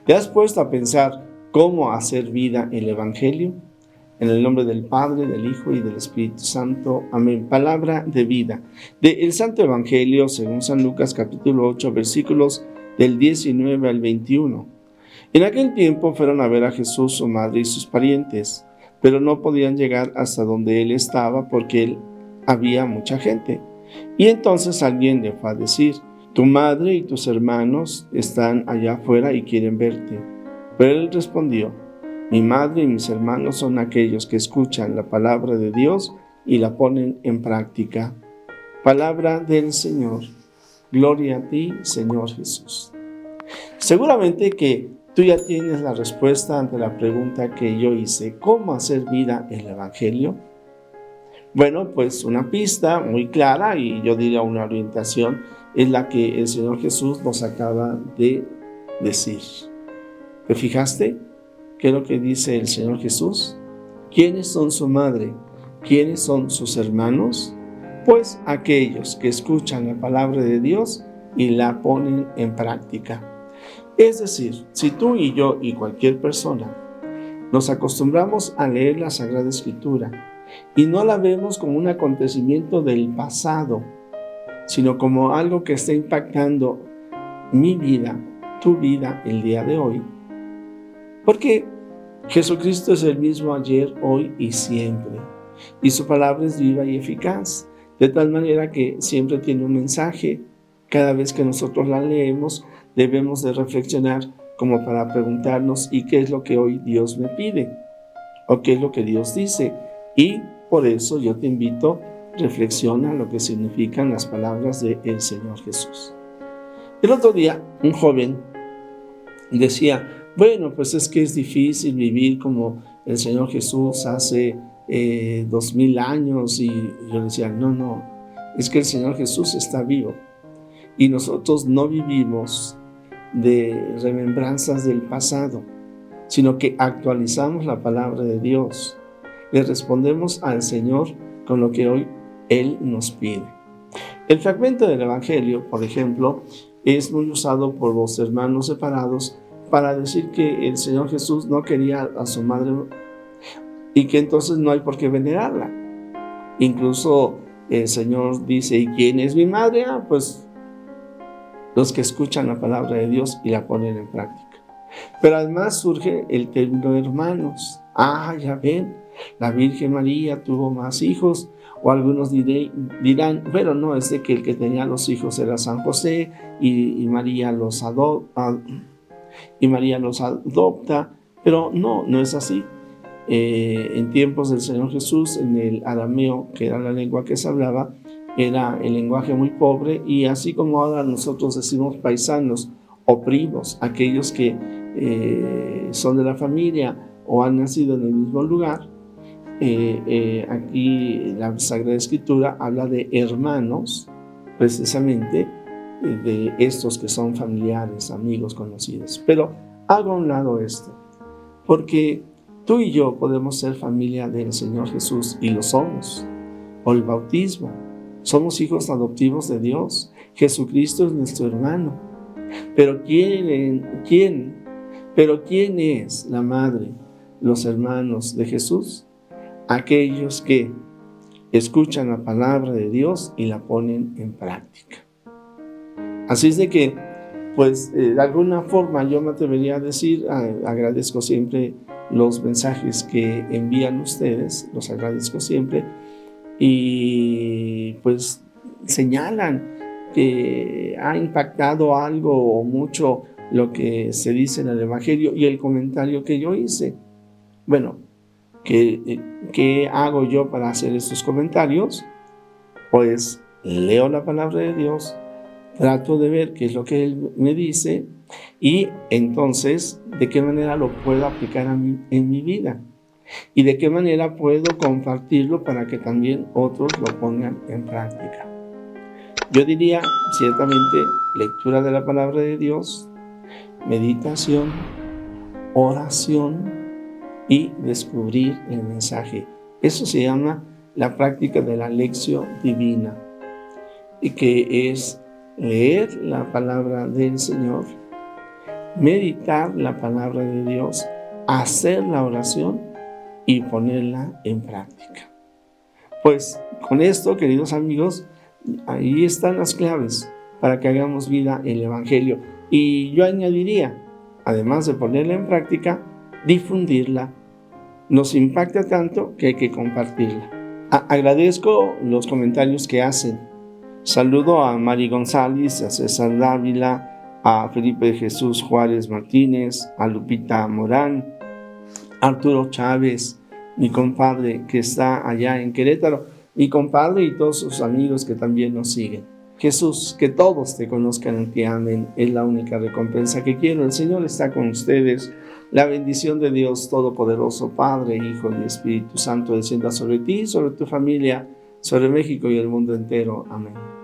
¿Te has puesto a pensar cómo hacer vida el Evangelio? En el nombre del Padre, del Hijo y del Espíritu Santo. Amén. Palabra de vida. Del Santo Evangelio según San Lucas capítulo 8, versículos del 19 al 21. En aquel tiempo fueron a ver a Jesús, su madre y sus parientes, pero no podían llegar hasta donde él estaba porque había mucha gente. Y entonces alguien le fue a decir: tu madre y tus hermanos están allá afuera y quieren verte. Pero él respondió: mi madre y mis hermanos son aquellos que escuchan la palabra de Dios y la ponen en práctica. Palabra del Señor. Gloria a ti, Señor Jesús. Seguramente que tú ya tienes la respuesta ante la pregunta que yo hice: ¿cómo hacer vida el Evangelio? Bueno, pues una pista muy clara, y yo diría una orientación, es la que el Señor Jesús nos acaba de decir. ¿Te fijaste? ¿Qué es lo que dice el Señor Jesús? ¿Quiénes son su madre? ¿Quiénes son sus hermanos? Pues aquellos que escuchan la palabra de Dios y la ponen en práctica. Es decir, si tú y yo y cualquier persona nos acostumbramos a leer la Sagrada Escritura y no la vemos como un acontecimiento del pasado, sino como algo que está impactando mi vida, tu vida, el día de hoy, porque Jesucristo es el mismo ayer, hoy y siempre, y su palabra es viva y eficaz, de tal manera que siempre tiene un mensaje. Cada vez que nosotros la leemos, debemos de reflexionar como para preguntarnos: ¿y qué es lo que hoy Dios me pide? ¿O qué es lo que Dios dice? Y por eso yo te invito, reflexiona lo que significan las palabras del Señor Jesús. El otro día, un joven decía: bueno, pues es que es difícil vivir como el Señor Jesús hace 2000 años. Y yo le decía: no, es que el Señor Jesús está vivo. Y nosotros no vivimos de remembranzas del pasado, sino que actualizamos la palabra de Dios. Le respondemos al Señor con lo que hoy Él nos pide. El fragmento del Evangelio, por ejemplo, es muy usado por los hermanos separados para decir que el Señor Jesús no quería a su madre y que entonces no hay por qué venerarla. Incluso el Señor dice: ¿y quién es mi madre? Pues los que escuchan la palabra de Dios y la ponen en práctica. Pero además surge el término hermanos. Ya ven, la Virgen María tuvo más hijos. O algunos dirán: bueno, no, es de que el que tenía los hijos era San José y María los adopta. Pero no es así. En tiempos del Señor Jesús, en el arameo, que era la lengua que se hablaba, era el lenguaje muy pobre, y así como ahora nosotros decimos paisanos o primos, aquellos que son de la familia o han nacido en el mismo lugar, aquí la Sagrada Escritura habla de hermanos, precisamente de estos que son familiares, amigos, conocidos. Pero hago a un lado esto, porque tú y yo podemos ser familia del Señor Jesús, y lo somos, por el bautismo. Somos hijos adoptivos de Dios. Jesucristo es nuestro hermano. Pero ¿quién es la madre, los hermanos de Jesús? Aquellos que escuchan la palabra de Dios y la ponen en práctica. Así es de que, pues, de alguna forma yo me atrevería a decir, agradezco siempre los mensajes que envían ustedes, los agradezco siempre, y pues señalan que ha impactado algo o mucho lo que se dice en el Evangelio y el comentario que yo hice. Bueno, ¿qué hago yo para hacer estos comentarios? Pues leo la palabra de Dios, trato de ver qué es lo que Él me dice, y entonces de qué manera lo puedo aplicar en mi vida, y de qué manera puedo compartirlo para que también otros lo pongan en práctica. Yo diría, ciertamente, lectura de la palabra de Dios, meditación, oración y descubrir el mensaje. Eso se llama la práctica de la lección divina, y que es leer la palabra del Señor, meditar la palabra de Dios, hacer la oración y ponerla en práctica. Pues con esto, queridos amigos, ahí están las claves para que hagamos vida el Evangelio. Y yo añadiría, además de ponerla en práctica, difundirla. Nos impacta tanto que hay que compartirla. Agradezco los comentarios que hacen. Saludo a Mari González, a César Dávila, a Felipe de Jesús Juárez Martínez, a Lupita Morán, a Arturo Chávez, mi compadre que está allá en Querétaro, mi compadre y todos sus amigos que también nos siguen. Jesús, que todos te conozcan y te amen, es la única recompensa que quiero. El Señor está con ustedes. La bendición de Dios Todopoderoso, Padre, Hijo y Espíritu Santo, descienda sobre ti, sobre tu familia, sobre México y el mundo entero. Amén.